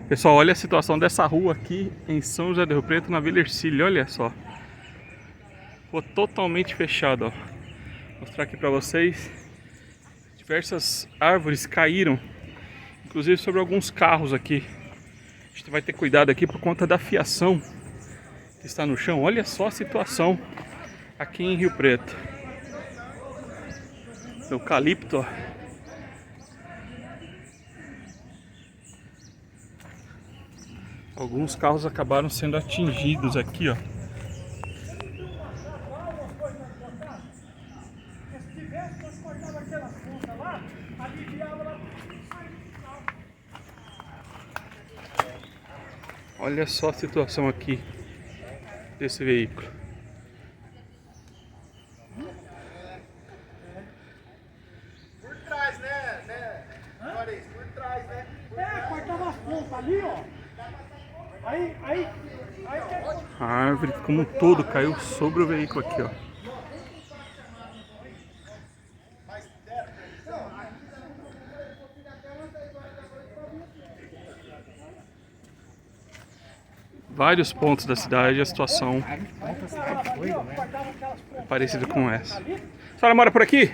Pessoal, olha a situação dessa rua aqui em São José do Rio Preto, na Vila Ercília, olha só. Ficou totalmente fechado, ó. Vou mostrar aqui pra vocês. Diversas árvores caíram, inclusive sobre alguns carros aqui. A gente vai ter cuidado aqui por conta da fiação que está no chão. Olha só a situação aqui em Rio Preto. Eucalipto, ó. Alguns carros acabaram sendo atingidos aqui, ó. Olha só a situação aqui desse veículo. Por trás, né? Por trás, né? Cortava as pontas ali, ó. Aí A árvore como um todo caiu sobre o veículo aqui, ó. Vários pontos da cidade a situação é parecida com essa. A senhora mora por aqui?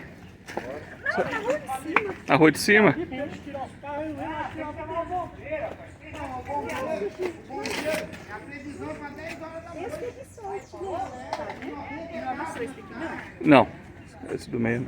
Na rua de cima? Não, esse do meio.